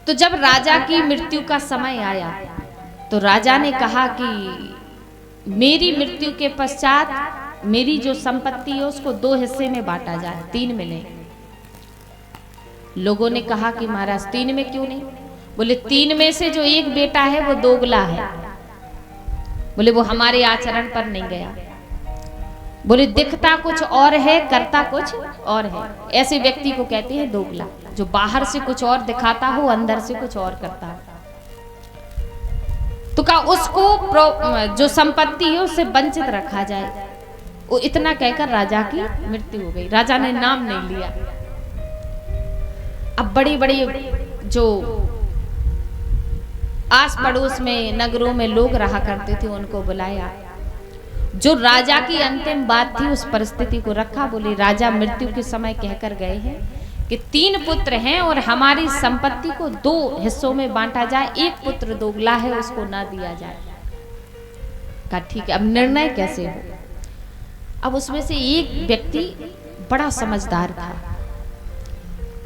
तो जब राजा की मृत्यु का समय आया तो राजा ने कहा कि मेरी मृत्यु के पश्चात मेरी जो संपत्ति है उसको 2 हिस्से में बांटा जाए, 3 में नहीं। लोगों ने कहा कि महाराज 3 में क्यों नहीं? बोले 3 में से जो एक बेटा है वो दोगला है। बोले वो हमारे आचरण पर नहीं गया। बोले दिखता कुछ और है, करता कुछ और है। ऐसे व्यक्ति को कहते हैं दोगला, जो बाहर से कुछ और दिखाता हो, अंदर से कुछ और करता हो। तो कहा उसको जो संपत्ति है उससे वंचित रखा जाए। वो इतना कहकर राजा की मृत्यु हो गई। राजा ने नाम नहीं लिया। अब बड़ी बड़ी जो आस पड़ोस में नगरों में लोग रहा करते थे उनको बुलाया। जो राजा की अंतिम बात थी उस परिस्थिति को रखा। बोले राजा मृत्यु के समय कहकर गए हैं कि 3 पुत्र हैं और हमारी संपत्ति को 2 हिस्सों में बांटा जाए। एक पुत्र दोगला है, उसको ना दिया जाए। कहा ठीक है, अब निर्णय कैसे हो? अब उसमें से एक व्यक्ति बड़ा समझदार था।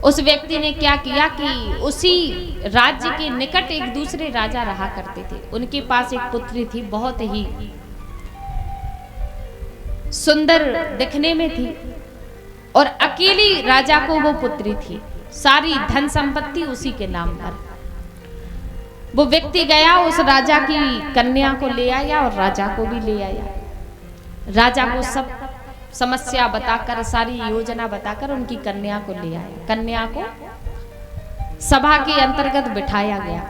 उस व्यक्ति ने क्या किया कि उसी राज्य के निकट एक दूसरे राजा रहा करते थे। उनके पास एक पुत्री थी, बहुत ही सुंदर दिखने में थी और अकेली राजा को वो पुत्री थी। सारी धन संपत्ति उसी के नाम पर। वो व्यक्ति गया, उस राजा की कन्या को ले आया और राजा को भी ले आया। राजा को सब समस्या बताकर, सारी योजना बताकर उनकी कन्या को ले आया। कन्या को सभा के अंतर्गत बिठाया गया।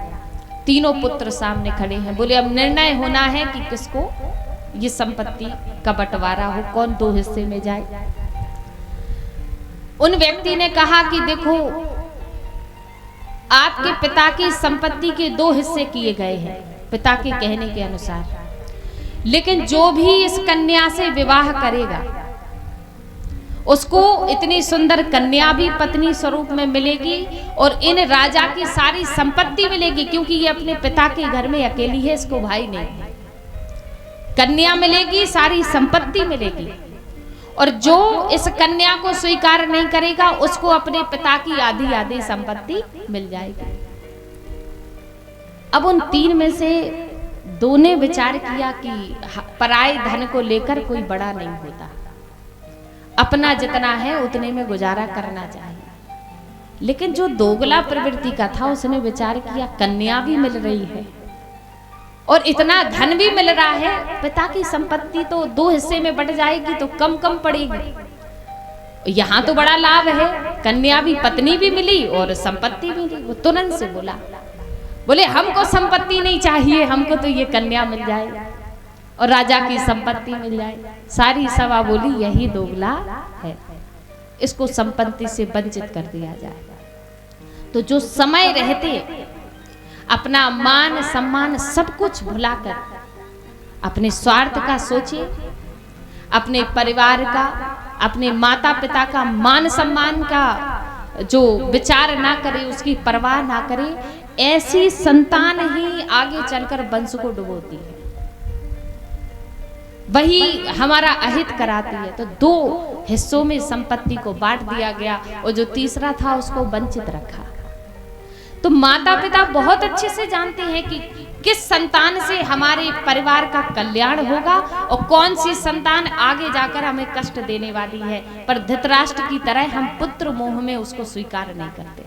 तीनों पुत्र सामने खड़े हैं। बोले अब निर्णय होना है कि किसको ये संपत्ति का बंटवारा हो, कौन 2 हिस्से में जाए। उन व्यक्ति ने कहा कि देखो आपके पिता की संपत्ति के 2 हिस्से किए गए हैं पिता के कहने के अनुसार, लेकिन जो भी इस कन्या से विवाह करेगा उसको इतनी सुंदर कन्या भी पत्नी स्वरूप में मिलेगी और इन राजा की सारी संपत्ति मिलेगी, क्योंकि ये अपने पिता के घर में अकेली है, इसको भाई नहीं है। कन्या मिलेगी, सारी संपत्ति मिलेगी, और जो इस कन्या को स्वीकार नहीं करेगा उसको अपने पिता की आधी आधी संपत्ति मिल जाएगी। अब उन 3 में से 2 ने विचार किया कि पराये धन को लेकर कोई बड़ा नहीं होता, अपना जितना है उतने में गुजारा करना चाहिए। लेकिन जो दोगला प्रवृत्ति का था उसने विचार किया कन्या भी मिल रही है और इतना धन भी मिल रहा है, पिता की संपत्ति तो 2 हिस्से में बट जाएगी तो कम कम पड़ेगी। यहाँ तो बड़ा लाभ है, कन्या भी, पत्नी भी मिली और संपत्ति भी मिली। वो तुरंत से बोले हमको संपत्ति नहीं चाहिए, हमको तो ये कन्या मिल जाए और राजा की संपत्ति मिल जाए। सारी सभा बोली यही दोगला है, इसको संपत्ति से वंचित कर दिया जाए। तो जो समय रहते अपना मान सम्मान सब कुछ भुलाकर अपने स्वार्थ का सोचे, अपने परिवार का, अपने माता पिता का मान सम्मान का जो विचार ना करे, उसकी परवाह ना करे, ऐसी संतान ही आगे चलकर वंश को डुबोती है, वही हमारा अहित कराती है। तो 2 हिस्सों में संपत्ति को बांट दिया गया और जो तीसरा था उसको वंचित रखा। तो माता पिता बहुत अच्छे से जानते हैं कि किस संतान से हमारे परिवार का कल्याण होगा और कौन सी संतान आगे जाकर हमें कष्ट देने वाली है, पर धृतराष्ट्र की तरह हम पुत्र मोह में उसको स्वीकार नहीं करते।